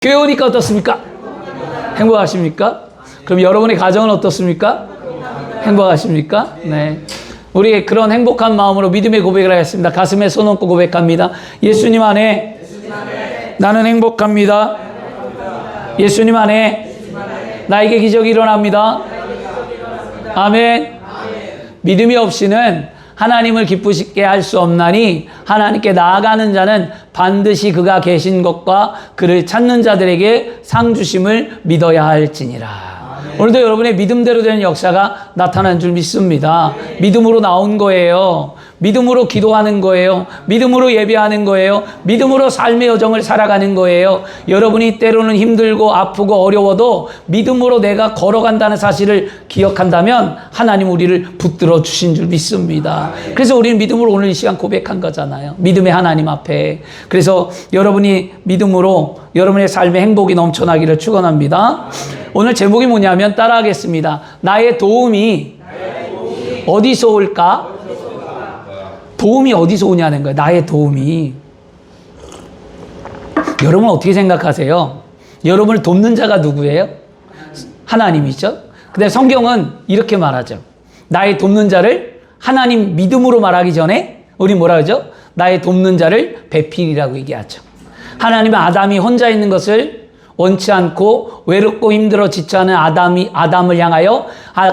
교회 오니까 어떻습니까? 행복하십니까? 그럼 여러분의 가정은 어떻습니까? 행복하십니까? 네. 우리 그런 행복한 마음으로 믿음의 고백을 하겠습니다. 가슴에 손 얹고 고백합니다. 예수님 안에 나는 행복합니다. 예수님 안에 나에게 기적이 일어납니다. 아멘. 믿음이 없이는 하나님을 기쁘시게 할 수 없나니 하나님께 나아가는 자는 반드시 그가 계신 것과 그를 찾는 자들에게 상 주심을 믿어야 할지니라. 오늘도 여러분의 믿음대로 되는 역사가 나타난 줄 믿습니다. 믿음으로 나온 거예요. 믿음으로 기도하는 거예요. 믿음으로 예배하는 거예요. 믿음으로 삶의 여정을 살아가는 거예요. 여러분이 때로는 힘들고 아프고 어려워도 믿음으로 내가 걸어간다는 사실을 기억한다면 하나님 우리를 붙들어 주신 줄 믿습니다. 그래서 우리는 믿음으로 오늘 이 시간 고백한 거잖아요. 믿음의 하나님 앞에. 그래서 여러분이 믿음으로 여러분의 삶에 행복이 넘쳐나기를 축원합니다. 오늘 제목이 뭐냐면 따라하겠습니다. 나의 도움이 어디서 올까? 도움이 어디서 오냐는 거예요. 나의 도움이. 여러분 어떻게 생각하세요? 여러분을 돕는 자가 누구예요? 하나님이죠. 근데 성경은 이렇게 말하죠. 나의 돕는 자를 하나님 믿음으로 말하기 전에 우리 뭐라 그러죠? 나의 돕는 자를 배필이라고 얘기하죠. 하나님은 아담이 혼자 있는 것을 원치 않고 외롭고 힘들어 지쳐하는 아담을 향하여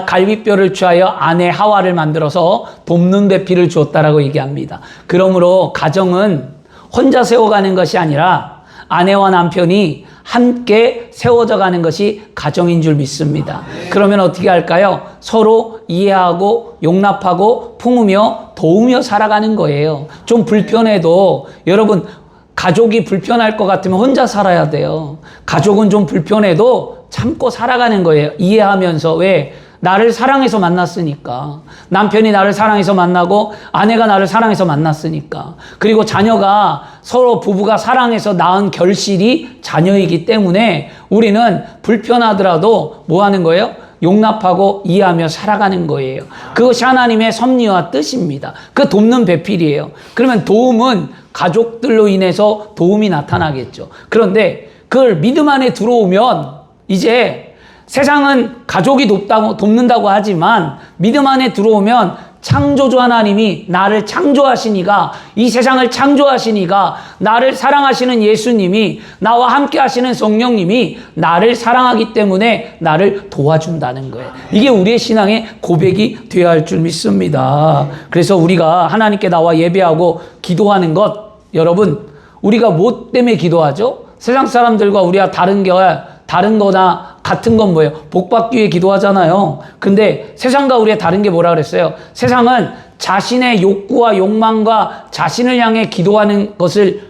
갈비뼈를 취하여 아내 하와를 만들어서 돕는 배필을 주었다라고 얘기합니다. 그러므로 가정은 혼자 세워가는 것이 아니라 아내와 남편이 함께 세워져 가는 것이 가정인 줄 믿습니다. 그러면 어떻게 할까요? 서로 이해하고 용납하고 품으며 도우며 살아가는 거예요. 좀 불편해도 여러분 가족이 불편할 것 같으면 혼자 살아야 돼요. 가족은 좀 불편해도 참고 살아가는 거예요. 이해하면서. 왜? 나를 사랑해서 만났으니까. 남편이 나를 사랑해서 만나고 아내가 나를 사랑해서 만났으니까. 그리고 자녀가 서로 부부가 사랑해서 낳은 결실이 자녀이기 때문에 우리는 불편하더라도 뭐 하는 거예요? 용납하고 이해하며 살아가는 거예요. 그것이 하나님의 섭리와 뜻입니다. 그 돕는 배필이에요. 그러면 도움은 가족들로 인해서 도움이 나타나겠죠. 그런데 그걸 믿음 안에 들어오면 이제 세상은 가족이 돕는다고 하지만 믿음 안에 들어오면 창조주 하나님이 나를 창조하시니가, 이 세상을 창조하시니가, 나를 사랑하시는 예수님이, 나와 함께 하시는 성령님이 나를 사랑하기 때문에 나를 도와준다는 거예요. 이게 우리의 신앙의 고백이 되어야 할 줄 믿습니다. 그래서 우리가 하나님께 나와 예배하고 기도하는 것, 여러분 우리가 뭐 때문에 기도하죠? 세상 사람들과 우리가 다른 거나 같은 건 뭐예요? 복 받기 위해 기도하잖아요. 근데 세상과 우리의 다른 게 뭐라 그랬어요? 세상은 자신의 욕구와 욕망과 자신을 향해 기도하는 것을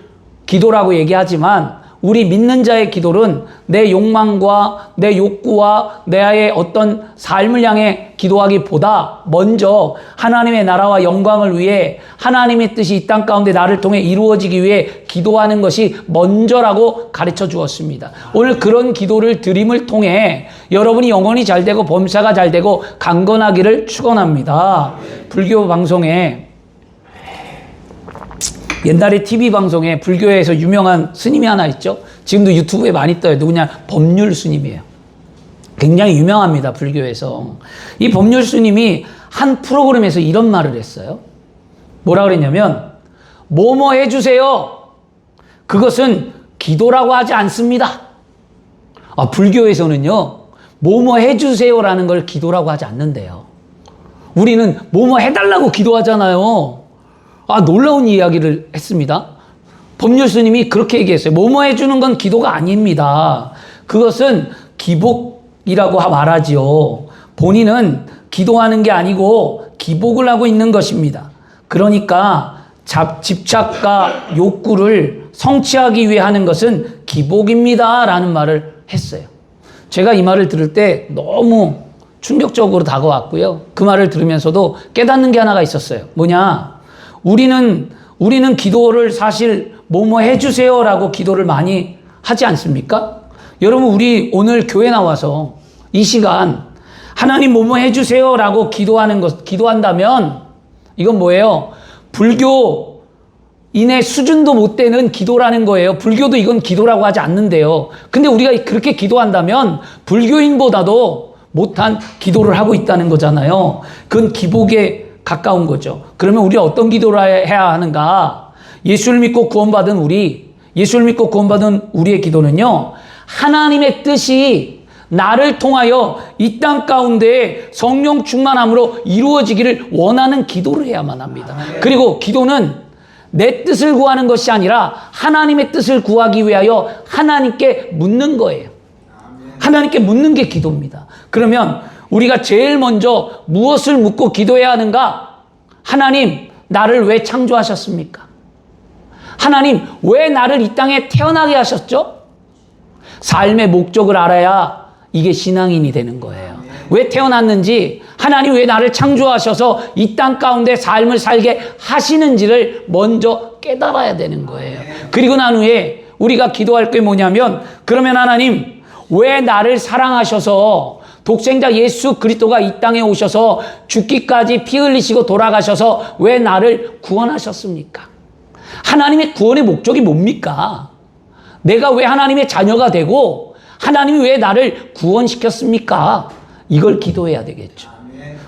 기도라고 얘기하지만 우리 믿는 자의 기도는 내 욕망과 내 욕구와 내 어떤 삶을 향해 기도하기보다 먼저 하나님의 나라와 영광을 위해 하나님의 뜻이 이 땅 가운데 나를 통해 이루어지기 위해 기도하는 것이 먼저라고 가르쳐 주었습니다. 오늘 그런 기도를 드림을 통해 여러분이 영혼이 잘 되고 범사가 잘 되고 강건하기를 축원합니다. 불교 방송에 옛날에 TV 방송에 불교에서 유명한 스님이 하나 있죠. 지금도 유튜브에 많이 떠요. 누구냐? 법률 스님이에요. 굉장히 유명합니다. 불교에서. 이 법률 스님이 한 프로그램에서 이런 말을 했어요. 뭐라 그랬냐면 뭐뭐 해주세요. 그것은 기도라고 하지 않습니다. 불교에서는요. 뭐뭐 해주세요라는 걸 기도라고 하지 않는데요. 우리는 뭐뭐 해달라고 기도하잖아요. 놀라운 이야기를 했습니다. 법률 스님이 그렇게 얘기했어요. 뭐뭐 해주는 건 기도가 아닙니다. 그것은 기복이라고 말하지요. 본인은 기도하는 게 아니고 기복을 하고 있는 것입니다. 그러니까 집착과 욕구를 성취하기 위해 하는 것은 기복입니다. 라는 말을 했어요. 제가 이 말을 들을 때 너무 충격적으로 다가왔고요. 그 말을 들으면서도 깨닫는 게 하나가 있었어요. 뭐냐? 우리는 기도를 사실 뭐뭐 해주세요라고 기도를 많이 하지 않습니까? 여러분 우리 오늘 교회 나와서 이 시간 하나님 뭐뭐 해주세요라고 기도한다면 이건 뭐예요? 불교 인의 수준도 못 되는 기도라는 거예요. 불교도 이건 기도라고 하지 않는데요. 근데 우리가 그렇게 기도한다면 불교인보다도 못한 기도를 하고 있다는 거잖아요. 그건 기복에 가까운 거죠. 그러면 우리가 어떤 기도를 해야 하는가? 예수를 믿고 구원받은 우리의 기도는요, 하나님의 뜻이 나를 통하여 이 땅 가운데 성령 충만함으로 이루어지기를 원하는 기도를 해야만 합니다. 그리고 기도는 내 뜻을 구하는 것이 아니라 하나님의 뜻을 구하기 위하여 하나님께 묻는 거예요. 하나님께 묻는 게 기도입니다. 그러면 우리가 제일 먼저 무엇을 묻고 기도해야 하는가? 하나님, 나를 왜 창조하셨습니까? 하나님, 왜 나를 이 땅에 태어나게 하셨죠? 삶의 목적을 알아야 이게 신앙인이 되는 거예요. 왜 태어났는지, 하나님 왜 나를 창조하셔서 이 땅 가운데 삶을 살게 하시는지를 먼저 깨달아야 되는 거예요. 그리고 난 후에 우리가 기도할 게 뭐냐면, 그러면 하나님, 왜 나를 사랑하셔서 독생자 예수 그리스도가 이 땅에 오셔서 죽기까지 피 흘리시고 돌아가셔서 왜 나를 구원하셨습니까? 하나님의 구원의 목적이 뭡니까? 내가 왜 하나님의 자녀가 되고 하나님이 왜 나를 구원시켰습니까? 이걸 기도해야 되겠죠.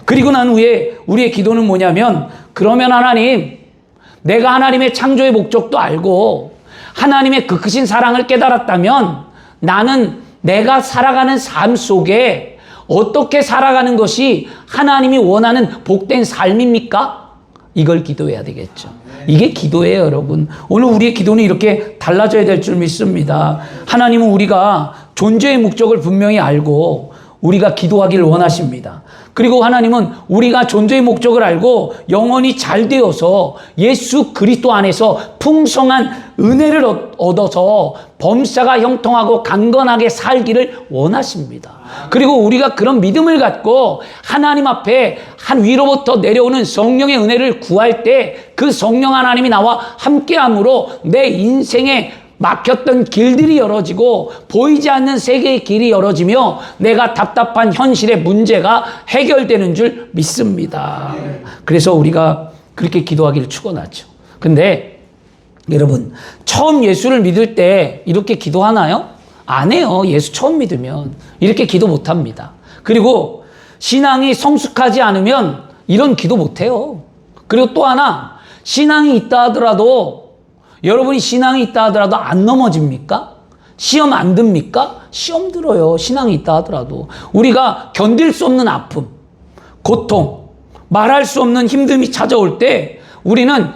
그리고 난 후에 우리의 기도는 뭐냐면, 그러면 하나님, 내가 하나님의 창조의 목적도 알고 하나님의 그 크신 사랑을 깨달았다면 나는 내가 살아가는 삶 속에 어떻게 살아가는 것이 하나님이 원하는 복된 삶입니까? 이걸 기도해야 되겠죠. 이게 기도예요, 여러분. 오늘 우리의 기도는 이렇게 달라져야 될 줄 믿습니다. 하나님은 우리가 존재의 목적을 분명히 알고 우리가 기도하기를 원하십니다. 그리고 하나님은 우리가 존재의 목적을 알고 영원히 잘 되어서 예수 그리스도 안에서 풍성한 은혜를 얻어서 범사가 형통하고 강건하게 살기를 원하십니다. 그리고 우리가 그런 믿음을 갖고 하나님 앞에 한 위로부터 내려오는 성령의 은혜를 구할 때 그 성령 하나님이 나와 함께함으로 내 인생에 막혔던 길들이 열어지고 보이지 않는 세계의 길이 열어지며 내가 답답한 현실의 문제가 해결되는 줄 믿습니다. 그래서 우리가 그렇게 기도하기를 축원하죠. 근데 여러분, 처음 예수를 믿을 때 이렇게 기도하나요? 안 해요. 예수 처음 믿으면 이렇게 기도 못합니다. 그리고 신앙이 성숙하지 않으면 이런 기도 못해요. 그리고 또 하나, 신앙이 있다 하더라도, 여러분이 신앙이 있다 하더라도 안 넘어집니까? 시험 안 듭니까? 시험 들어요. 신앙이 있다 하더라도. 우리가 견딜 수 없는 아픔, 고통, 말할 수 없는 힘듦이 찾아올 때 우리는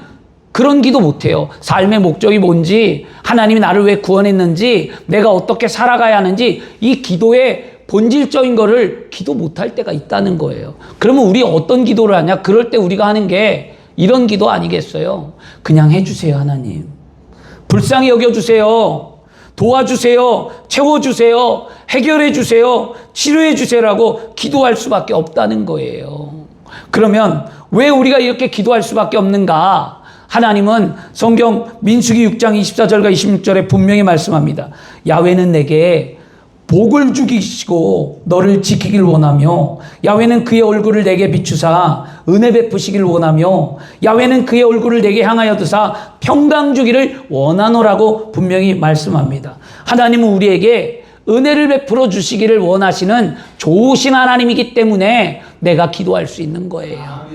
그런 기도 못해요. 삶의 목적이 뭔지, 하나님이 나를 왜 구원했는지, 내가 어떻게 살아가야 하는지, 이 기도의 본질적인 거를 기도 못할 때가 있다는 거예요. 그러면 우리 어떤 기도를 하냐? 그럴 때 우리가 하는 게 이런 기도 아니겠어요? 그냥 해주세요, 하나님. 불쌍히 여겨주세요. 도와주세요. 채워주세요. 해결해주세요. 치료해주세요라고 기도할 수밖에 없다는 거예요. 그러면 왜 우리가 이렇게 기도할 수밖에 없는가? 하나님은 성경 민수기 6장 24절과 26절에 분명히 말씀합니다. 야훼는 내게 복을 주시고 너를 지키기를 원하며, 야훼는 그의 얼굴을 내게 비추사 은혜 베푸시기를 원하며, 야훼는 그의 얼굴을 내게 향하여 드사 평강 주기를 원하노라고 분명히 말씀합니다. 하나님은 우리에게 은혜를 베풀어 주시기를 원하시는 좋으신 하나님이기 때문에 내가 기도할 수 있는 거예요.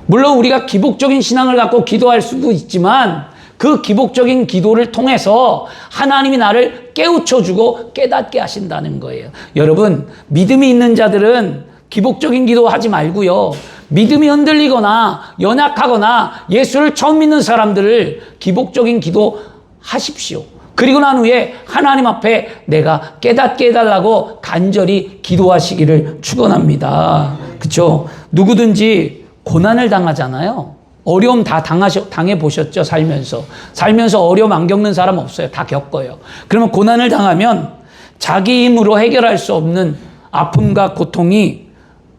물론 우리가 기복적인 신앙을 갖고 기도할 수도 있지만 그 기복적인 기도를 통해서 하나님이 나를 깨우쳐주고 깨닫게 하신다는 거예요. 여러분, 믿음이 있는 자들은 기복적인 기도 하지 말고요. 믿음이 흔들리거나 연약하거나 예수를 처음 믿는 사람들을 기복적인 기도 하십시오. 그리고 난 후에 하나님 앞에 내가 깨닫게 해달라고 간절히 기도하시기를 축원합니다. 그렇죠? 누구든지 고난을 당하잖아요. 어려움 다 당해보셨죠? 살면서 어려움 안 겪는 사람 없어요. 다 겪어요. 그러면 고난을 당하면 자기 힘으로 해결할 수 없는 아픔과 고통이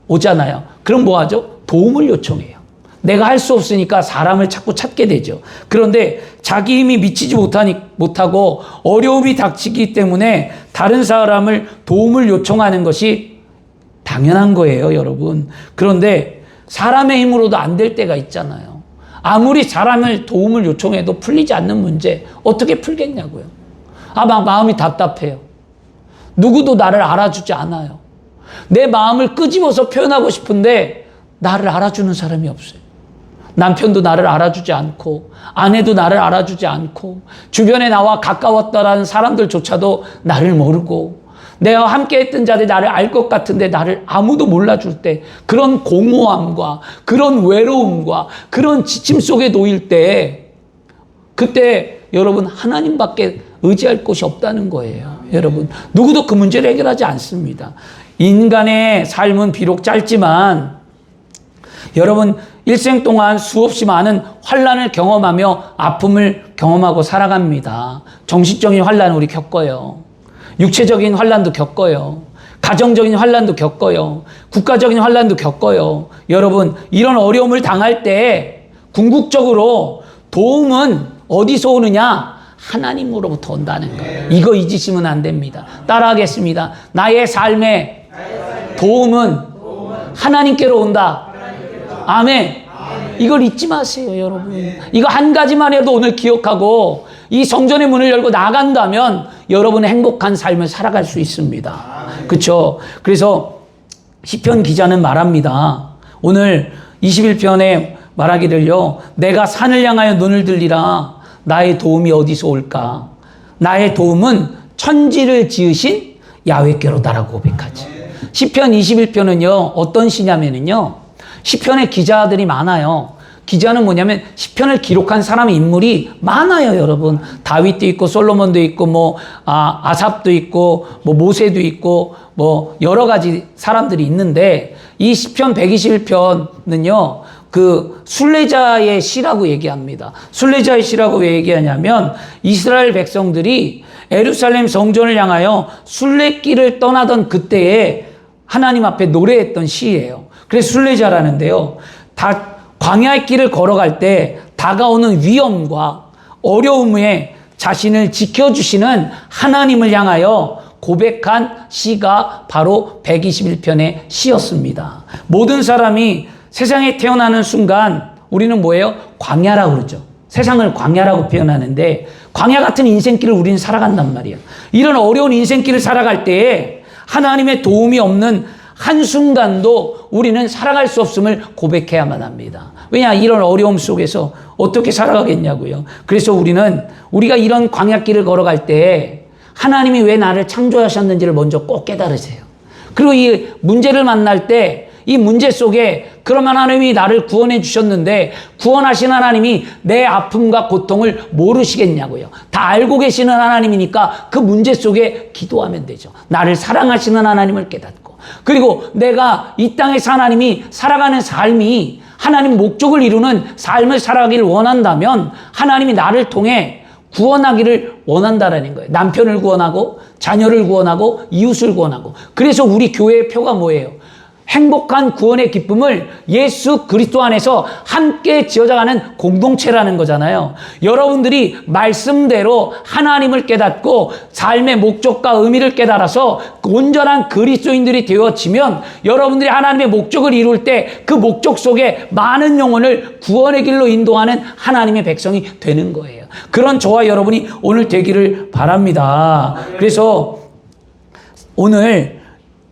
오잖아요. 그럼 뭐 하죠? 도움을 요청해요. 내가 할 수 없으니까 사람을 자꾸 찾게 되죠. 그런데 자기 힘이 미치지 못하고 어려움이 닥치기 때문에 다른 사람을 도움을 요청하는 것이 당연한 거예요, 여러분. 그런데 사람의 힘으로도 안 될 때가 있잖아요. 아무리 사람을 도움을 요청해도 풀리지 않는 문제 어떻게 풀겠냐고요. 막 마음이 답답해요. 누구도 나를 알아주지 않아요. 내 마음을 끄집어서 표현하고 싶은데 나를 알아주는 사람이 없어요. 남편도 나를 알아주지 않고 아내도 나를 알아주지 않고 주변에 나와 가까웠다라는 사람들조차도 나를 모르고 내가 함께 했던 자들이 나를 알 것 같은데 나를 아무도 몰라줄 때 그런 공허함과 그런 외로움과 그런 지침 속에 놓일 때 그때 여러분 하나님밖에 의지할 곳이 없다는 거예요. 여러분 누구도 그 문제를 해결하지 않습니다. 인간의 삶은 비록 짧지만 여러분 일생 동안 수없이 많은 환난을 경험하며 아픔을 경험하고 살아갑니다. 정신적인 환난을 우리 겪어요. 육체적인 환난도 겪어요. 가정적인 환난도 겪어요. 국가적인 환난도 겪어요. 여러분 이런 어려움을 당할 때 궁극적으로 도움은 어디서 오느냐? 하나님으로부터 온다는 거예요. 이거 잊으시면 안 됩니다. 따라하겠습니다. 나의 삶에 도움은 하나님께로 온다. 아멘. 이걸 잊지 마세요, 여러분. 이거 한 가지만 해도 오늘 기억하고 이 성전의 문을 열고 나간다면 여러분의 행복한 삶을 살아갈 수 있습니다. 그렇죠? 그래서 시편 기자는 말합니다. 오늘 21편에 말하기를요. 내가 산을 향하여 눈을 들리라. 나의 도움이 어디서 올까? 나의 도움은 천지를 지으신 야훼께로다라고 고백하지. 시편 21편은요. 어떤 시냐면요. 시편의 기자들이 많아요. 기자는 뭐냐면 시편을 기록한 사람의 인물이 많아요, 여러분. 다윗도 있고 솔로몬도 있고 아삽도 있고 모세도 있고 여러 가지 사람들이 있는데 이 시편 121편은요. 그 순례자의 시라고 얘기합니다. 순례자의 시라고 왜 얘기하냐면 이스라엘 백성들이 예루살렘 성전을 향하여 순례길을 떠나던 그때에 하나님 앞에 노래했던 시예요. 그래서 순례자라는데요. 광야의 길을 걸어갈 때 다가오는 위험과 어려움에 자신을 지켜주시는 하나님을 향하여 고백한 시가 바로 121편의 시였습니다. 모든 사람이 세상에 태어나는 순간 우리는 뭐예요? 광야라고 그러죠. 세상을 광야라고 표현하는데 광야 같은 인생길을 우리는 살아간단 말이에요. 이런 어려운 인생길을 살아갈 때에 하나님의 도움이 없는 한순간도 우리는 살아갈 수 없음을 고백해야만 합니다. 왜냐? 이런 어려움 속에서 어떻게 살아가겠냐고요. 그래서 우리가 이런 광야길을 걸어갈 때 하나님이 왜 나를 창조하셨는지를 먼저 꼭 깨달으세요. 그리고 이 문제를 만날 때 이 문제 속에 그러면 하나님이 나를 구원해 주셨는데 구원하신 하나님이 내 아픔과 고통을 모르시겠냐고요. 다 알고 계시는 하나님이니까 그 문제 속에 기도하면 되죠. 나를 사랑하시는 하나님을 깨닫고 그리고 내가 이 땅에서 하나님이 살아가는 삶이 하나님 목적을 이루는 삶을 살아가기를 원한다면 하나님이 나를 통해 구원하기를 원한다라는 거예요. 남편을 구원하고 자녀를 구원하고 이웃을 구원하고 그래서 우리 교회의 표가 뭐예요? 행복한 구원의 기쁨을 예수 그리스도 안에서 함께 지어져가는 공동체라는 거잖아요. 여러분들이 말씀대로 하나님을 깨닫고 삶의 목적과 의미를 깨달아서 온전한 그리스도인들이 되어지면 여러분들이 하나님의 목적을 이룰 때 그 목적 속에 많은 영혼을 구원의 길로 인도하는 하나님의 백성이 되는 거예요. 그런 저와 여러분이 오늘 되기를 바랍니다. 그래서 오늘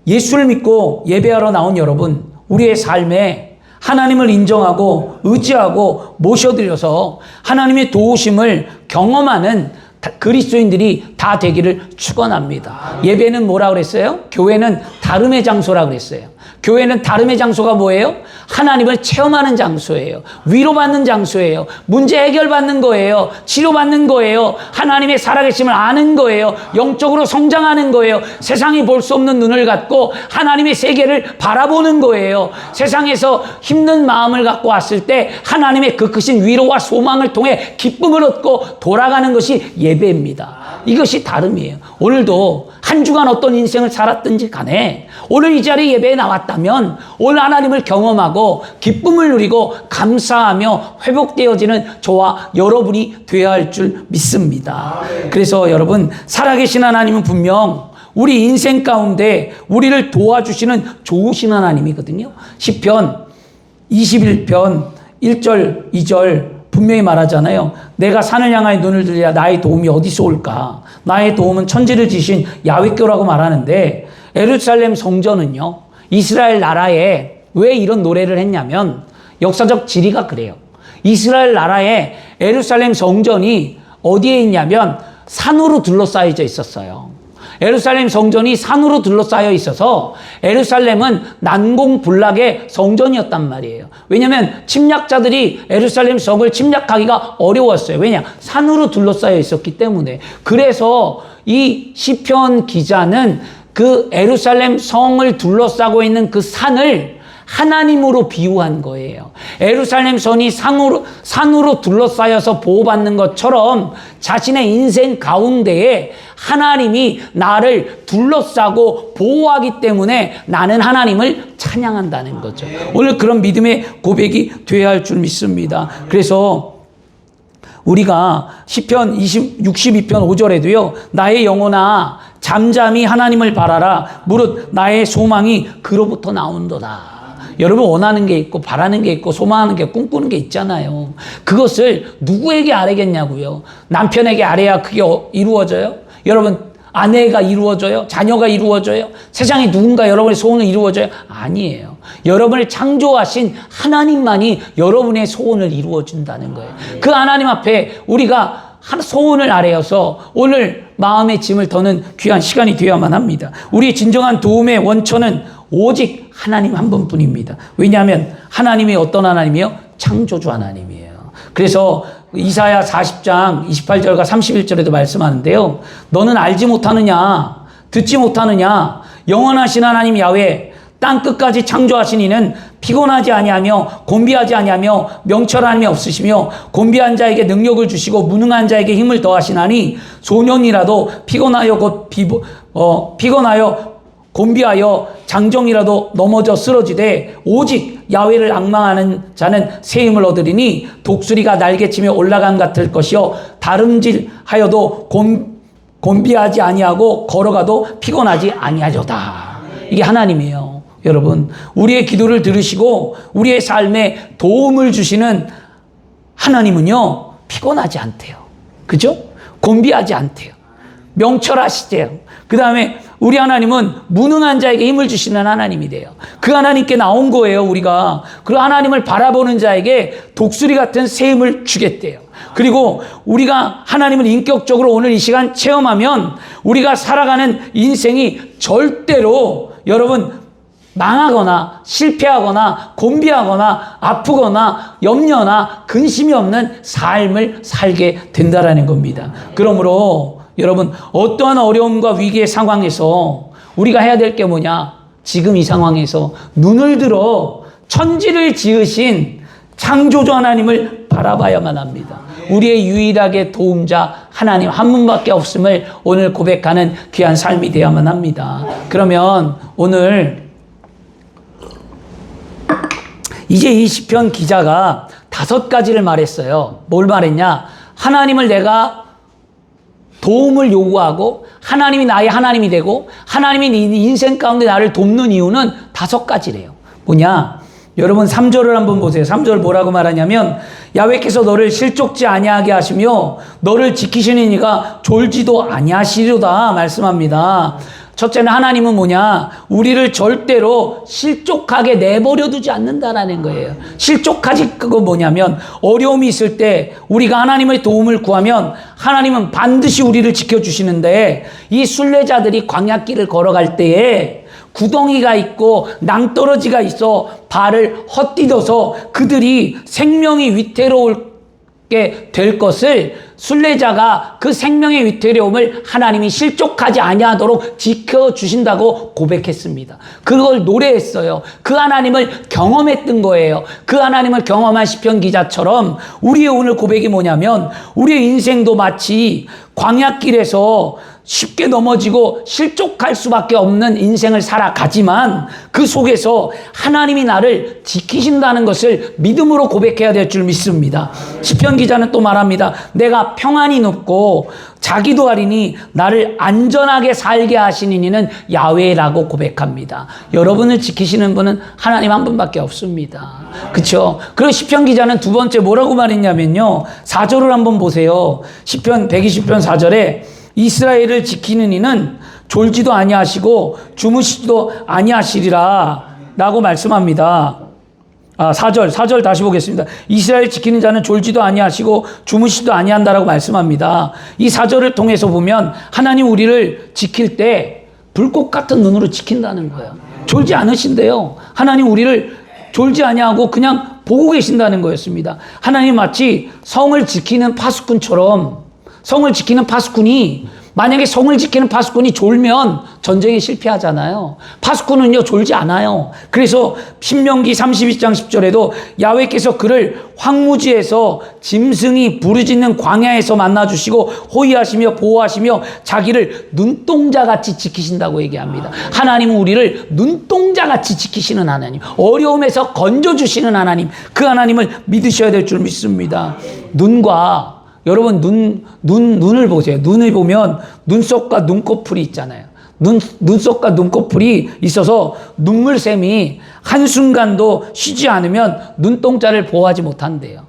예수를 믿고 예배하러 나온 여러분, 우리의 삶에 하나님을 인정하고 의지하고 모셔드려서 하나님의 도우심을 경험하는 그리스도인들이 다 되기를 축원합니다. 예배는 뭐라 그랬어요? 교회는 다름의 장소라 그랬어요. 교회는 다름의 장소가 뭐예요? 하나님을 체험하는 장소예요. 위로받는 장소예요. 문제 해결받는 거예요. 치료받는 거예요. 하나님의 살아계심을 아는 거예요. 영적으로 성장하는 거예요. 세상이 볼 수 없는 눈을 갖고 하나님의 세계를 바라보는 거예요. 세상에서 힘든 마음을 갖고 왔을 때 하나님의 그 크신 위로와 소망을 통해 기쁨을 얻고 돌아가는 것이 예배입니다. 이것이 다름이에요. 오늘도 한 주간 어떤 인생을 살았든지 간에 오늘 이 자리에 예배에 나왔다면 오늘 하나님을 경험하고 기쁨을 누리고 감사하며 회복되어지는 저와 여러분이 되어야 할 줄 믿습니다. 그래서 여러분 살아계신 하나님은 분명 우리 인생 가운데 우리를 도와주시는 좋으신 하나님이거든요. 시편 21편 1절, 2절 분명히 말하잖아요. 내가 산을 향하여 눈을 들려 나의 도움이 어디서 올까? 나의 도움은 천지를 지신 야훼께라고 말하는데 예루살렘 성전은요. 이스라엘 나라에 왜 이런 노래를 했냐면 역사적 지리가 그래요. 이스라엘 나라에 예루살렘 성전이 어디에 있냐면 산으로 둘러싸여져 있었어요. 예루살렘 성전이 산으로 둘러싸여 있어서 예루살렘은 난공불락의 성전이었단 말이에요. 왜냐하면 침략자들이 예루살렘 성을 침략하기가 어려웠어요. 왜냐? 산으로 둘러싸여 있었기 때문에. 그래서 이 시편 기자는 그 예루살렘 성을 둘러싸고 있는 그 산을 하나님으로 비유한 거예요. 예루살렘 성이 산으로 둘러싸여서 보호받는 것처럼 자신의 인생 가운데에 하나님이 나를 둘러싸고 보호하기 때문에 나는 하나님을 찬양한다는 거죠. 오늘 그런 믿음의 고백이 되어야 할 줄 믿습니다. 그래서 우리가 시편 62편 5절에도요. 나의 영혼아 잠잠히 하나님을 바라라. 무릇 나의 소망이 그로부터 나온도다. 여러분 원하는 게 있고 바라는 게 있고 소망하는 게 꿈꾸는 게 있잖아요. 그것을 누구에게 아뢰겠냐고요. 남편에게 아뢰야 그게 이루어져요? 여러분 아내가 이루어져요? 자녀가 이루어져요? 세상에 누군가 여러분의 소원을 이루어져요? 아니에요. 여러분을 창조하신 하나님만이 여러분의 소원을 이루어준다는 거예요. 그 하나님 앞에 우리가 소원을 아뢰어서 오늘 마음의 짐을 더는 귀한 시간이 되어야만 합니다. 우리의 진정한 도움의 원천은 오직 하나님 한 분뿐입니다. 왜냐하면 하나님이 어떤 하나님이요? 창조주 하나님이에요. 그래서 이사야 40장 28절과 31절에도 말씀하는데요. 너는 알지 못하느냐? 듣지 못하느냐? 영원하신 하나님 야훼 땅끝까지 창조하신 이는 피곤하지 아니하며 곤비하지 아니하며 명철함이 없으시며 곤비한 자에게 능력을 주시고 무능한 자에게 힘을 더하시나니 소년이라도 피곤하여 곤비하여 장정이라도 넘어져 쓰러지되 오직 야훼를 앙망하는 자는 새 힘을 얻으리니 독수리가 날개치며 올라감 같을 것이요 다름질하여도 곤비하지 아니하고 걸어가도 피곤하지 아니하려다. 이게 하나님이에요. 여러분 우리의 기도를 들으시고 우리의 삶에 도움을 주시는 하나님은요 피곤하지 않대요. 그죠? 곤비하지 않대요. 명철하시대요. 그 다음에 우리 하나님은 무능한 자에게 힘을 주시는 하나님이 돼요. 그 하나님께 나온 거예요, 우리가. 그 하나님을 바라보는 자에게 독수리 같은 새 힘을 주겠대요. 그리고 우리가 하나님을 인격적으로 오늘 이 시간 체험하면 우리가 살아가는 인생이 절대로 여러분 망하거나 실패하거나 곤비하거나 아프거나 염려나 근심이 없는 삶을 살게 된다라는 겁니다. 그러므로 여러분 어떠한 어려움과 위기의 상황에서 우리가 해야 될 게 뭐냐? 지금 이 상황에서 눈을 들어 천지를 지으신 창조주 하나님을 바라봐야만 합니다. 우리의 유일하게 도움자 하나님 한 분밖에 없음을 오늘 고백하는 귀한 삶이 되어야만 합니다. 그러면 오늘 이제 이 시편 기자가 5가지를 말했어요. 뭘 말했냐? 하나님을 내가 도움을 요구하고 하나님이 나의 하나님이 되고 하나님이 네 인생 가운데 나를 돕는 이유는 5가지래요. 뭐냐? 여러분 3절을 한번 보세요. 3절 뭐라고 말하냐면 야훼께서 너를 실족지 아니하게 하시며 너를 지키시는 이가 졸지도 아니하시리로다 말씀합니다. 첫째는 하나님은 뭐냐? 우리를 절대로 실족하게 내버려 두지 않는다라는 거예요. 실족하지 그거 뭐냐면 어려움이 있을 때 우리가 하나님의 도움을 구하면 하나님은 반드시 우리를 지켜주시는데 이 순례자들이 광야길을 걸어갈 때에 구덩이가 있고 낭떠러지가 있어 발을 헛디뎌서 그들이 생명이 위태롭게 될 것을 순례자가 그 생명의 위태로움을 하나님이 실족하지 아니하도록 지켜주신다고 고백했습니다. 그걸 노래했어요. 그 하나님을 경험했던 거예요. 그 하나님을 경험한 시편 기자처럼 우리의 오늘 고백이 뭐냐면 우리의 인생도 마치 광야길에서 쉽게 넘어지고 실족할 수밖에 없는 인생을 살아가지만 그 속에서 하나님이 나를 지키신다는 것을 믿음으로 고백해야 될 줄 믿습니다. 시편 기자는 또 말합니다. 내가 평안히 눕고 자기도 하리니 나를 안전하게 살게 하시는 이는 야훼라고 고백합니다. 여러분을 지키시는 분은 하나님 한 분밖에 없습니다. 그렇죠? 그리고 시편 기자는 두 번째 뭐라고 말했냐면요. 4절을 한번 보세요. 시편 120편 4절에 이스라엘을 지키는 이는 졸지도 아니하시고 주무시지도 아니하시리라 라고 말씀합니다. 4절 다시 보겠습니다. 이스라엘 지키는 자는 졸지도 아니하시고 주무시지도 아니한다라고 말씀합니다. 이 4절을 통해서 보면 하나님 우리를 지킬 때 불꽃 같은 눈으로 지킨다는 거예요. 졸지 않으신데요. 하나님 우리를 졸지 아니하고 그냥 보고 계신다는 거였습니다. 하나님 마치 성을 지키는 파수꾼처럼 성을 지키는 파수꾼이 만약에 성을 지키는 파수꾼이 졸면 전쟁에 실패하잖아요. 파수꾼은요 졸지 않아요. 그래서 신명기 32장 10절에도 야훼께서 그를 황무지에서 짐승이 부르짖는 광야에서 만나주시고 호위하시며 보호하시며 자기를 눈동자같이 지키신다고 얘기합니다. 하나님은 우리를 눈동자같이 지키시는 하나님, 어려움에서 건져주시는 하나님, 그 하나님을 믿으셔야 될 줄 믿습니다. 눈과 여러분 눈을 보세요. 눈을 보면 눈썹과 눈꺼풀이 있잖아요. 눈썹과 눈꺼풀이 있어서 눈물샘이 한순간도 쉬지 않으면 눈동자를 보호하지 못한대요.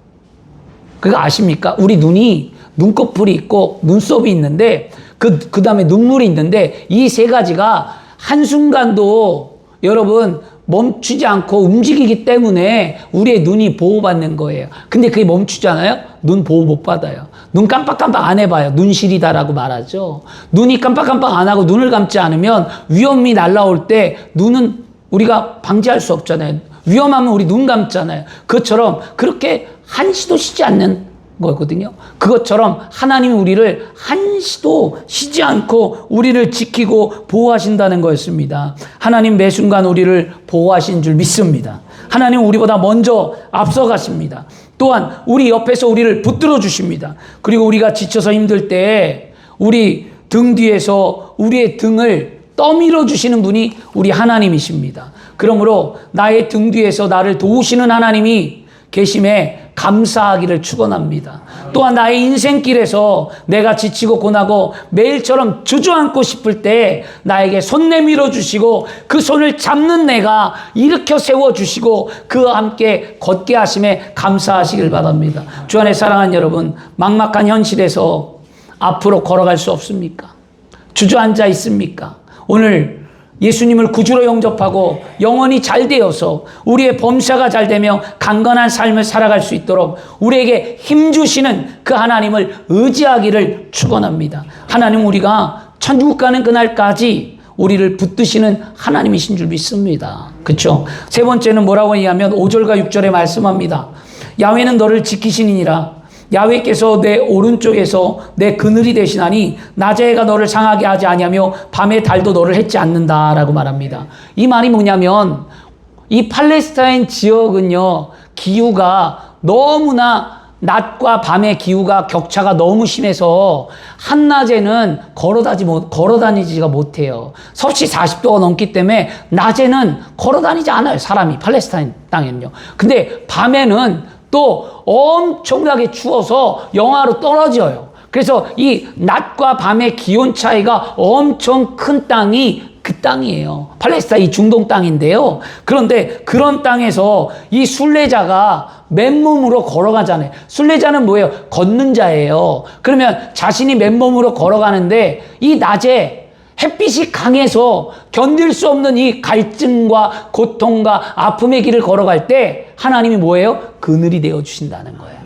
그거 아십니까? 우리 눈이 눈꺼풀이 있고 눈썹이 있는데 그 다음에 눈물이 있는데 이 세 가지가 한순간도 여러분 멈추지 않고 움직이기 때문에 우리의 눈이 보호받는 거예요. 근데 그게 멈추잖아요? 눈 보호 못 받아요. 눈 깜빡깜빡 안 해봐요. 눈시리다라고 말하죠. 눈이 깜빡깜빡 안 하고 눈을 감지 않으면 위험이 날라올 때 눈은 우리가 방지할 수 없잖아요. 위험하면 우리 눈 감잖아요. 그것처럼 그렇게 한시도 쉬지 않는 거거든요. 그것처럼 하나님이 우리를 한시도 쉬지 않고 우리를 지키고 보호하신다는 거였습니다. 하나님 매 순간 우리를 보호하신 줄 믿습니다. 하나님 우리보다 먼저 앞서가십니다. 또한 우리 옆에서 우리를 붙들어 주십니다. 그리고 우리가 지쳐서 힘들 때 우리 등 뒤에서 우리의 등을 떠밀어 주시는 분이 우리 하나님이십니다. 그러므로 나의 등 뒤에서 나를 도우시는 하나님이 계심에 감사하기를 축원합니다. 또한 나의 인생길에서 내가 지치고 고나고 매일처럼 주저앉고 싶을 때 나에게 손 내밀어 주시고 그 손을 잡는 내가 일으켜 세워 주시고 그와 함께 걷게 하심에 감사하시길 바랍니다. 주 안에 사랑하는 여러분, 막막한 현실에서 앞으로 걸어갈 수 없습니까? 주저앉아 있습니까? 오늘 예수님을 구주로 영접하고 영혼이 잘 되어서 우리의 범사가 잘 되며 강건한 삶을 살아갈 수 있도록 우리에게 힘주시는 그 하나님을 의지하기를 축원합니다. 하나님 우리가 천국 가는 그날까지 우리를 붙드시는 하나님이신 줄 믿습니다. 그렇죠? 세 번째는 뭐라고 얘기하면 5절과 6절에 말씀합니다. 야훼는 너를 지키시니라. 야훼께서 내 오른쪽에서 내 그늘이 되시나니 낮의 해가 너를 상하게 하지 아니하며 밤의 달도 너를 해치 않는다라고 말합니다. 이 말이 뭐냐면 이 팔레스타인 지역은요 기후가 너무나 낮과 밤의 기후가 격차가 너무 심해서 한낮에는 걸어다니지가 못해요. 섭씨 40도가 넘기 때문에 낮에는 걸어다니지 않아요. 사람이 팔레스타인 땅에는요. 근데 밤에는 또 엄청나게 추워서 영하로 떨어져요. 그래서 이 낮과 밤의 기온 차이가 엄청 큰 땅이 그 땅이에요. 팔레스타인 중동 땅인데요. 그런데 그런 땅에서 이 순례자가 맨몸으로 걸어가잖아요. 순례자는 뭐예요? 걷는 자예요. 그러면 자신이 맨몸으로 걸어가는데 이 낮에 햇빛이 강해서 견딜 수 없는 이 갈증과 고통과 아픔의 길을 걸어갈 때 하나님이 뭐예요? 그늘이 되어주신다는 거예요.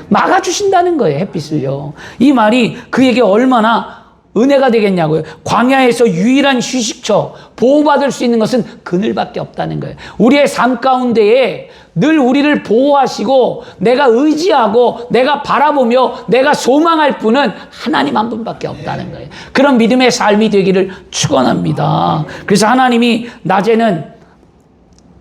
막아주신다는 거예요. 햇빛을요. 이 말이 그에게 얼마나 은혜가 되겠냐고요. 광야에서 유일한 휴식처, 보호받을 수 있는 것은 그늘밖에 없다는 거예요. 우리의 삶 가운데에 늘 우리를 보호하시고 내가 의지하고 내가 바라보며 내가 소망할 분은 하나님 한 분밖에 없다는 거예요. 그런 믿음의 삶이 되기를 축원합니다. 그래서 하나님이 낮에는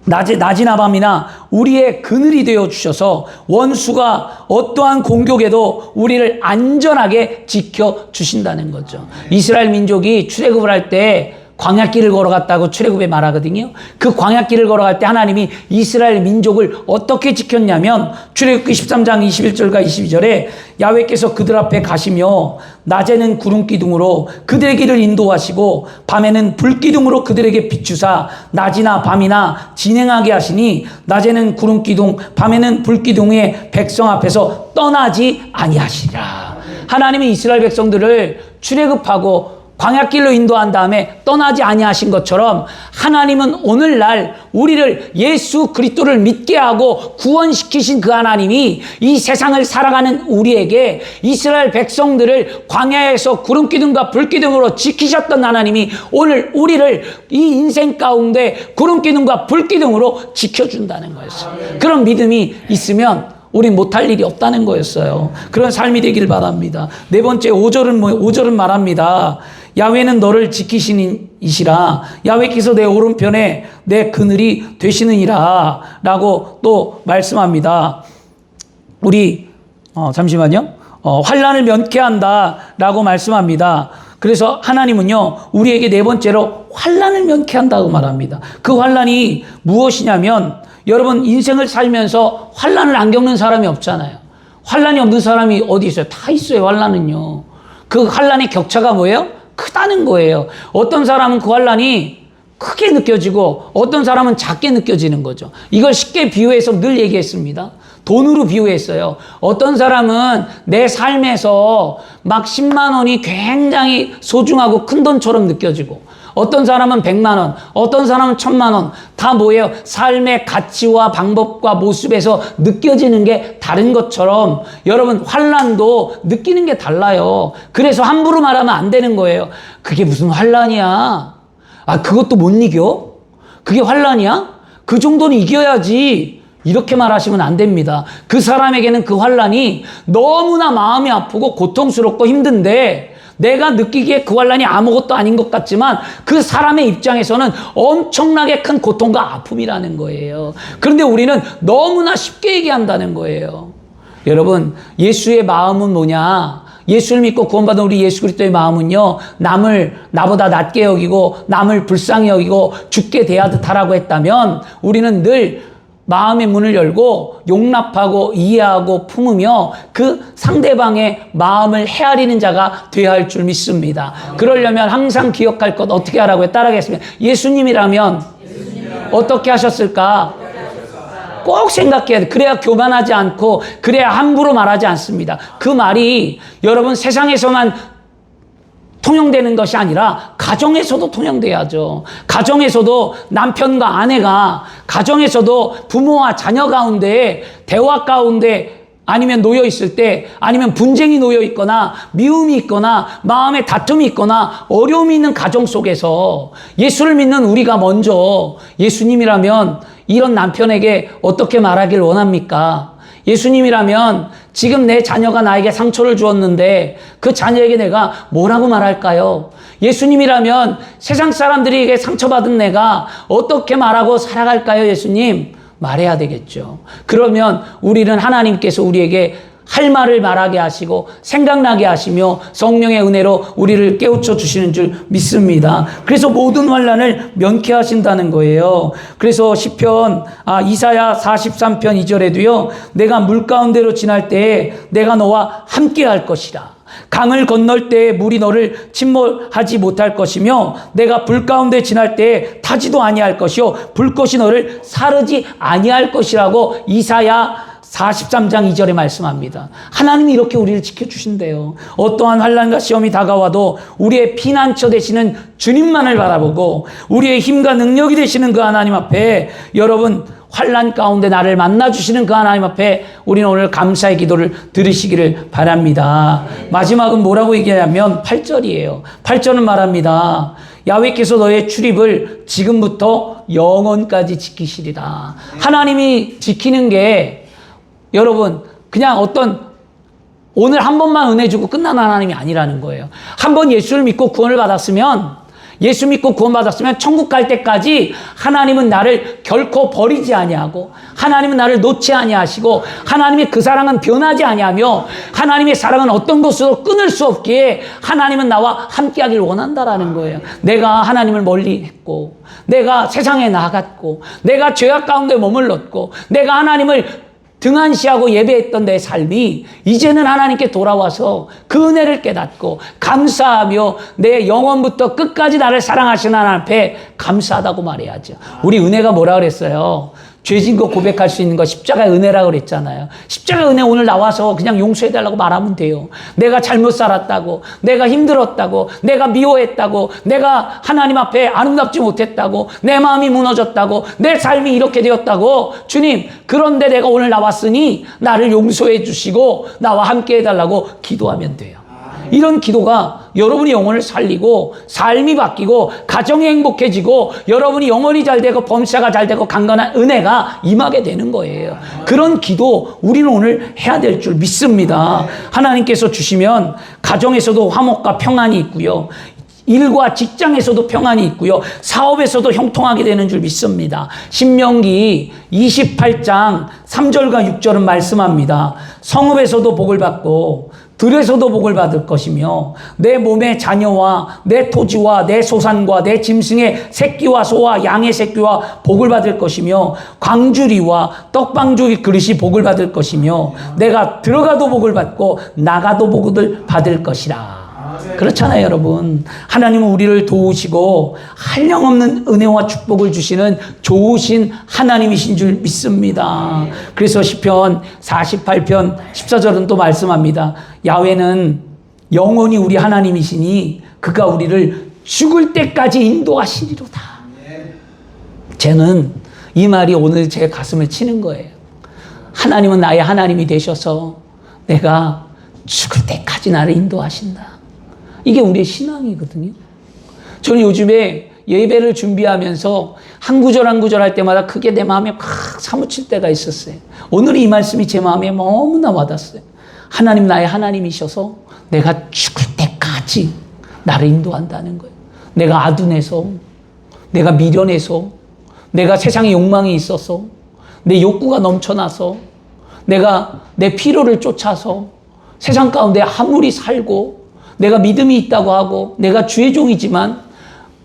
낮이나 밤이나 우리의 그늘이 되어 주셔서 원수가 어떠한 공격에도 우리를 안전하게 지켜 주신다는 거죠. 이스라엘 민족이 출애굽을 할 때 광야길을 걸어갔다고 출애굽에 말하거든요. 그 광야길을 걸어갈 때 하나님이 이스라엘 민족을 어떻게 지켰냐면 출애굽기 13장 21절과 22절에 야훼께서 그들 앞에 가시며 낮에는 구름 기둥으로 그들의 길을 인도하시고 밤에는 불 기둥으로 그들에게 비추사 낮이나 밤이나 진행하게 하시니 낮에는 구름 기둥 밤에는 불 기둥에 백성 앞에서 떠나지 아니하시리라. 하나님이 이스라엘 백성들을 출애굽하고 광야길로 인도한 다음에 떠나지 아니하신 것처럼 하나님은 오늘날 우리를 예수 그리스도를 믿게 하고 구원시키신 그 하나님이 이 세상을 살아가는 우리에게 이스라엘 백성들을 광야에서 구름기둥과 불기둥으로 지키셨던 하나님이 오늘 우리를 이 인생 가운데 구름기둥과 불기둥으로 지켜준다는 거였어요. 그런 믿음이 있으면 우린 못할 일이 없다는 거였어요. 그런 삶이 되길 바랍니다. 네 번째 5절은 말합니다. 야훼는 너를 지키시는 이시라. 야훼께서 내 오른편에 내 그늘이 되시느니라 라고 또 말씀합니다. 우리 잠시만요. 환난을 면케한다 라고 말씀합니다. 그래서 하나님은요 우리에게 네 번째로 환난을 면케한다고 말합니다. 그 환난이 무엇이냐면 여러분 인생을 살면서 환난을 안 겪는 사람이 없잖아요. 환난이 없는 사람이 어디 있어요? 다 있어요. 환난은요. 그 환난의 격차가 뭐예요? 크다는 거예요. 어떤 사람은 그 환난이 크게 느껴지고 어떤 사람은 작게 느껴지는 거죠. 이걸 쉽게 비유해서 늘 얘기했습니다. 돈으로 비유했어요. 어떤 사람은 내 삶에서 막 10만 원이 굉장히 소중하고 큰 돈처럼 느껴지고 어떤 사람은 100만 원, 어떤 사람은 1000만 원. 다 뭐예요? 삶의 가치와 방법과 모습에서 느껴지는 게 다른 것처럼 여러분 환난도 느끼는 게 달라요. 그래서 함부로 말하면 안 되는 거예요. 그게 무슨 환난이야? 아, 그것도 못 이겨? 그게 환난이야? 그 정도는 이겨야지. 이렇게 말하시면 안 됩니다. 그 사람에게는 그 환난이 너무나 마음이 아프고 고통스럽고 힘든데 내가 느끼기에 그 환난이 아무것도 아닌 것 같지만 그 사람의 입장에서는 엄청나게 큰 고통과 아픔이라는 거예요. 그런데 우리는 너무나 쉽게 얘기한다는 거예요. 여러분, 예수의 마음은 뭐냐? 예수를 믿고 구원받은 우리 예수 그리스도의 마음은요, 남을 나보다 낮게 여기고 남을 불쌍히 여기고 죽게 대하듯 하라고 했다면 우리는 늘 마음의 문을 열고 용납하고 이해하고 품으며 그 상대방의 마음을 헤아리는 자가 되어야 할 줄 믿습니다. 그러려면 항상 기억할 것 어떻게 하라고요? 따라하겠습니다. 예수님이라면 어떻게 하셨을까? 꼭 생각해야 돼. 그래야 교만하지 않고 그래야 함부로 말하지 않습니다. 그 말이 여러분 세상에서만 통용되는 것이 아니라 가정에서도 통용돼야죠. 가정에서도 남편과 아내가 가정에서도 부모와 자녀 가운데 대화 가운데 아니면 놓여 있을 때 아니면 분쟁이 놓여 있거나 미움이 있거나 마음에 다툼이 있거나 어려움이 있는 가정 속에서 예수를 믿는 우리가 먼저 예수님이라면 이런 남편에게 어떻게 말하길 원합니까? 예수님이라면 지금 내 자녀가 나에게 상처를 주었는데 그 자녀에게 내가 뭐라고 말할까요? 예수님이라면 세상 사람들에게 상처받은 내가 어떻게 말하고 살아갈까요? 예수님, 말해야 되겠죠. 그러면 우리는 하나님께서 우리에게 할 말을 말하게 하시고 생각나게 하시며 성령의 은혜로 우리를 깨우쳐 주시는 줄 믿습니다. 그래서 모든 환난을 면케하신다는 거예요. 그래서 이사야 43편 2절에도요. 내가 물 가운데로 지날 때에 내가 너와 함께 할 것이라. 강을 건널 때에 물이 너를 침몰하지 못할 것이며 내가 불 가운데 지날 때에 타지도 아니할 것이요 불꽃이 너를 사르지 아니할 것이라고 이사야 43장 2절에 말씀합니다. 하나님이 이렇게 우리를 지켜주신대요. 어떠한 환난과 시험이 다가와도 우리의 피난처 되시는 주님만을 바라보고 우리의 힘과 능력이 되시는 그 하나님 앞에 여러분 환난 가운데 나를 만나주시는 그 하나님 앞에 우리는 오늘 감사의 기도를 들으시기를 바랍니다. 마지막은 뭐라고 얘기하냐면 8절이에요. 8절은 말합니다. 야훼께서 너의 출입을 지금부터 영원까지 지키시리라. 하나님이 지키는 게 여러분 그냥 어떤 오늘 한 번만 은혜 주고 끝난 하나님이 아니라는 거예요. 한 번 예수를 믿고 구원을 받았으면 예수 믿고 구원받았으면 천국 갈 때까지 하나님은 나를 결코 버리지 아니하고 하나님은 나를 놓지 아니하시고 하나님의 그 사랑은 변하지 아니하며 하나님의 사랑은 어떤 것으로 끊을 수 없기에 하나님은 나와 함께하길 원한다라는 거예요. 내가 하나님을 멀리 했고 내가 세상에 나갔고 내가 죄악 가운데 머물렀고 내가 하나님을 등한시하고 예배했던 내 삶이 이제는 하나님께 돌아와서 그 은혜를 깨닫고 감사하며 내 영혼부터 끝까지 나를 사랑하시는 하나님 앞에 감사하다고 말해야죠. 우리 은혜가 뭐라 그랬어요? 죄진 거 고백할 수 있는 거 십자가의 은혜라고 그랬잖아요. 십자가의 은혜 오늘 나와서 그냥 용서해달라고 말하면 돼요. 내가 잘못 살았다고, 내가 힘들었다고, 내가 미워했다고, 내가 하나님 앞에 아름답지 못했다고, 내 마음이 무너졌다고, 내 삶이 이렇게 되었다고, 주님, 그런데 내가 오늘 나왔으니 나를 용서해 주시고 나와 함께 해달라고 기도하면 돼요. 이런 기도가 여러분이 영혼을 살리고 삶이 바뀌고 가정이 행복해지고 여러분이 영혼이 잘 되고 범사가 잘 되고 강건한 은혜가 임하게 되는 거예요. 그런 기도 우리는 오늘 해야 될 줄 믿습니다. 하나님께서 주시면 가정에서도 화목과 평안이 있고요. 일과 직장에서도 평안이 있고요. 사업에서도 형통하게 되는 줄 믿습니다. 신명기 28장 3절과 6절은 말씀합니다. 성읍에서도 복을 받고 들에서도 복을 받을 것이며 내 몸의 자녀와 내 토지와 내 소산과 내 짐승의 새끼와 소와 양의 새끼와 복을 받을 것이며 광주리와 떡방주리 그릇이 복을 받을 것이며 내가 들어가도 복을 받고 나가도 복을 받을 것이라. 그렇잖아요, 여러분. 하나님은 우리를 도우시고 한량없는 은혜와 축복을 주시는 좋으신 하나님이신 줄 믿습니다. 그래서 시편 48편 14절은 또 말씀합니다. 야훼는 영원히 우리 하나님이시니 그가 우리를 죽을 때까지 인도하시리로다. 저는 이 말이 오늘 제 가슴을 치는 거예요. 하나님은 나의 하나님이 되셔서 내가 죽을 때까지 나를 인도하신다. 이게 우리의 신앙이거든요. 저는 요즘에 예배를 준비하면서 한 구절 한 구절 할 때마다 그게 내 마음에 막 사무칠 때가 있었어요. 오늘 이 말씀이 제 마음에 너무나 와닿았어요. 하나님 나의 하나님이셔서 내가 죽을 때까지 나를 인도한다는 거예요. 내가 아둔해서, 내가 미련해서, 내가 세상에 욕망이 있어서, 내 욕구가 넘쳐나서, 내가 내 필요를 쫓아서 세상 가운데 아무리 살고 내가 믿음이 있다고 하고 내가 주의 종이지만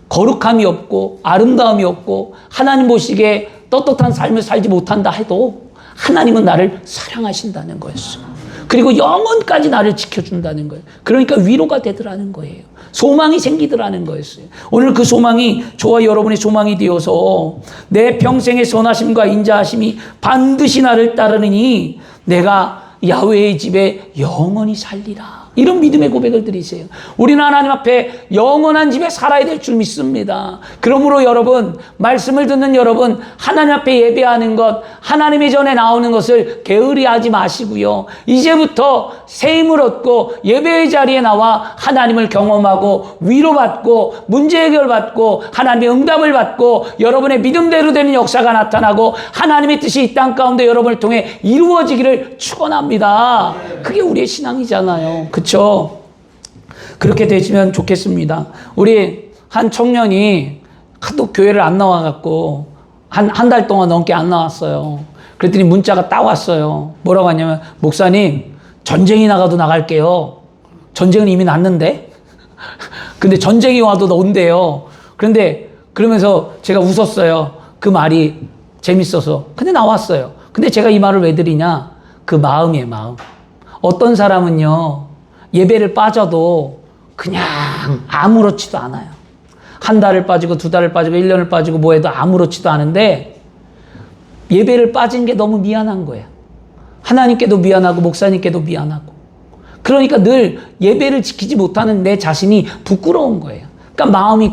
거룩함이 없고 아름다움이 없고 하나님 보시기에 떳떳한 삶을 살지 못한다 해도 하나님은 나를 사랑하신다는 거였어요. 그리고 영원까지 나를 지켜준다는 거예요. 그러니까 위로가 되더라는 거예요. 소망이 생기더라는 거였어요. 오늘 그 소망이 저와 여러분의 소망이 되어서 내 평생의 선하심과 인자하심이 반드시 나를 따르느니 내가 야훼의 집에 영원히 살리라. 이런 믿음의 고백을 드리세요. 우리는 하나님 앞에 영원한 집에 살아야 될 줄 믿습니다. 그러므로 여러분, 말씀을 듣는 여러분, 하나님 앞에 예배하는 것, 하나님의 전에 나오는 것을 게으리하지 마시고요. 이제부터 새 힘을 얻고 예배의 자리에 나와 하나님을 경험하고 위로받고 문제 해결받고 하나님의 응답을 받고 여러분의 믿음대로 되는 역사가 나타나고 하나님의 뜻이 이 땅 가운데 여러분을 통해 이루어지기를 축원합니다. 그게 우리의 신앙이잖아요. 그렇죠? 그렇게 되시면 좋겠습니다. 우리 한 청년이 하도 교회를 안 나와갖고 한 달 동안 넘게 안 나왔어요. 그랬더니 문자가 딱 왔어요. 뭐라고 하냐면, 목사님, 전쟁이 나가도 나갈게요. 전쟁은 이미 났는데? 근데 전쟁이 와도 온대요. 그런데 그러면서 제가 웃었어요. 그 말이 재밌어서. 근데 나왔어요. 근데 제가 이 말을 왜 드리냐? 그 마음이에요, 마음. 어떤 사람은요, 예배를 빠져도 그냥 아무렇지도 않아요. 한 달을 빠지고 두 달을 빠지고 1년을 빠지고 뭐 해도 아무렇지도 않은데 예배를 빠진 게 너무 미안한 거예요. 하나님께도 미안하고 목사님께도 미안하고. 그러니까 늘 예배를 지키지 못하는 내 자신이 부끄러운 거예요. 그러니까 마음이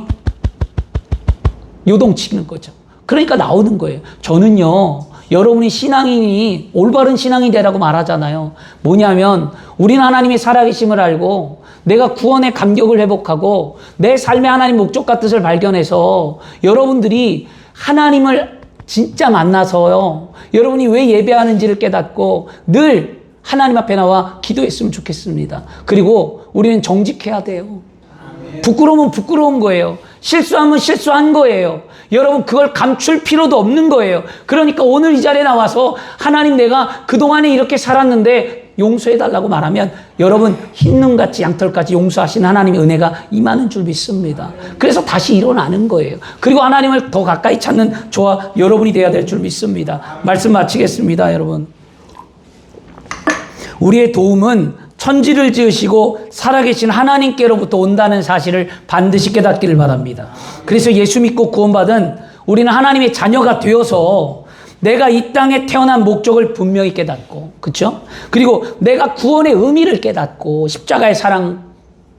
요동치는 거죠. 그러니까 나오는 거예요. 저는요, 여러분이 신앙인이 올바른 신앙이 되라고 말하잖아요. 뭐냐면 우리는 하나님의 살아계심을 알고 내가 구원의 감격을 회복하고 내 삶의 하나님 목적과 뜻을 발견해서 여러분들이 하나님을 진짜 만나서요, 여러분이 왜 예배하는지를 깨닫고 늘 하나님 앞에 나와 기도했으면 좋겠습니다. 그리고 우리는 정직해야 돼요. 부끄러우면 부끄러운 거예요. 실수하면 실수한 거예요. 여러분 그걸 감출 필요도 없는 거예요. 그러니까 오늘 이 자리에 나와서 하나님 내가 그동안에 이렇게 살았는데 용서해달라고 말하면 여러분 흰눈같이 양털같이 용서하신 하나님의 은혜가 임하는 줄 믿습니다. 그래서 다시 일어나는 거예요. 그리고 하나님을 더 가까이 찾는 저와 여러분이 되어야 될 줄 믿습니다. 말씀 마치겠습니다. 여러분, 우리의 도움은 천지를 지으시고 살아계신 하나님께로부터 온다는 사실을 반드시 깨닫기를 바랍니다. 그래서 예수 믿고 구원받은 우리는 하나님의 자녀가 되어서 내가 이 땅에 태어난 목적을 분명히 깨닫고, 그렇죠? 그리고 내가 구원의 의미를 깨닫고 십자가의 사랑,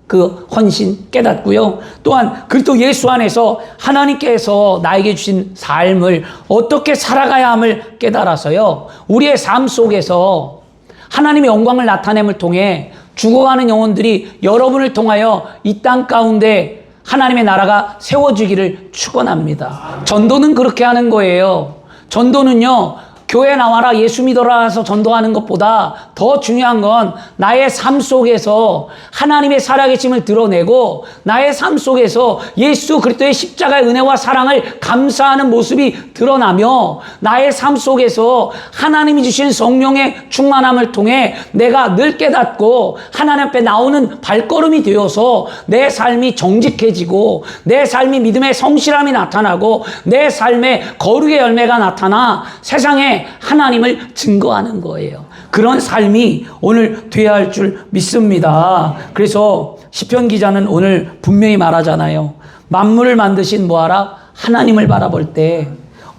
그 헌신 깨닫고요. 또한 그리스도 예수 안에서 하나님께서 나에게 주신 삶을 어떻게 살아가야 함을 깨달아서요. 우리의 삶 속에서 하나님의 영광을 나타냄을 통해 죽어가는 영혼들이 여러분을 통하여 이 땅 가운데 하나님의 나라가 세워지기를 축원합니다. 전도는 그렇게 하는 거예요. 전도는요, 교회 나와라 예수 믿어라 해서 전도하는 것보다 더 중요한 건 나의 삶 속에서 하나님의 살아계심을 드러내고 나의 삶 속에서 예수 그리스도의 십자가의 은혜와 사랑을 감사하는 모습이 드러나며 나의 삶 속에서 하나님이 주신 성령의 충만함을 통해 내가 늘 깨닫고 하나님 앞에 나오는 발걸음이 되어서 내 삶이 정직해지고 내 삶이 믿음의 성실함이 나타나고 내 삶에 거룩의 열매가 나타나 세상에 하나님을 증거하는 거예요. 그런 삶이 오늘 돼야 할 줄 믿습니다. 그래서 시편 기자는 오늘 분명히 말하잖아요. 만물을 만드신 뭐하라? 하나님을 바라볼 때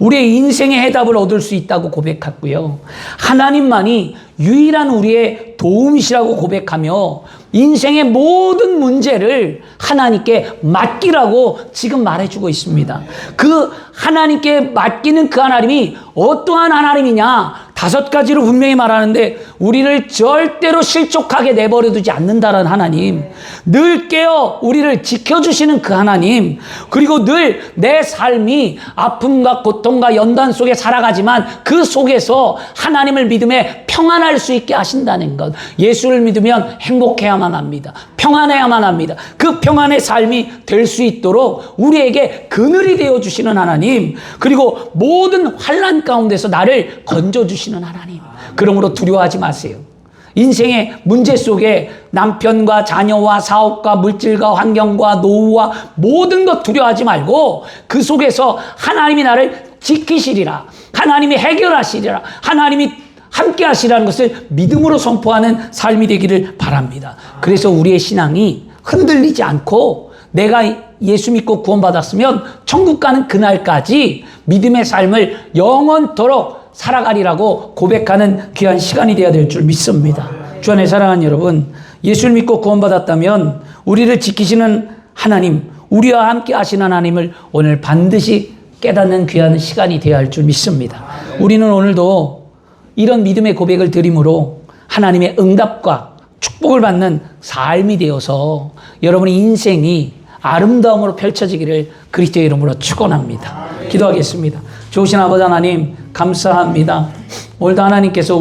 우리의 인생의 해답을 얻을 수 있다고 고백했고요. 하나님만이 유일한 우리의 도움이시라고 고백하며 인생의 모든 문제를 하나님께 맡기라고 지금 말해주고 있습니다. 그 하나님께 맡기는 그 하나님이 어떠한 하나님이냐? 5가지로 분명히 말하는데 우리를 절대로 실족하게 내버려두지 않는다는 하나님, 늘 깨어 우리를 지켜주시는 그 하나님, 그리고 늘 내 삶이 아픔과 고통과 연단 속에 살아가지만 그 속에서 하나님을 믿음에 평안할 수 있게 하신다는 것. 예수를 믿으면 행복해야만 합니다. 평안해야만 합니다. 그 평안의 삶이 될 수 있도록 우리에게 그늘이 되어주시는 하나님, 그리고 모든 환난 가운데서 나를 건져주시는 하나님. 그러므로 두려워하지 마세요. 인생의 문제 속에 남편과 자녀와 사업과 물질과 환경과 노후와 모든 것 두려워하지 말고 그 속에서 하나님이 나를 지키시리라, 하나님이 해결하시리라, 하나님이 함께 하시라는 것을 믿음으로 선포하는 삶이 되기를 바랍니다. 그래서 우리의 신앙이 흔들리지 않고 내가 예수 믿고 구원받았으면 천국 가는 그날까지 믿음의 삶을 영원토록 살아가리라고 고백하는 귀한 시간이 되어야 될 줄 믿습니다. 주 안에 사랑하는 여러분, 예수를 믿고 구원받았다면 우리를 지키시는 하나님, 우리와 함께 하시는 하나님을 오늘 반드시 깨닫는 귀한 시간이 되어야 할 줄 믿습니다. 우리는 오늘도 이런 믿음의 고백을 드림으로 하나님의 응답과 축복을 받는 삶이 되어서 여러분의 인생이 아름다움으로 펼쳐지기를 그리스도의 이름으로 축원합니다. 기도하겠습니다. 좋으신 아버지 하나님 감사합니다. 오늘도 하나님께서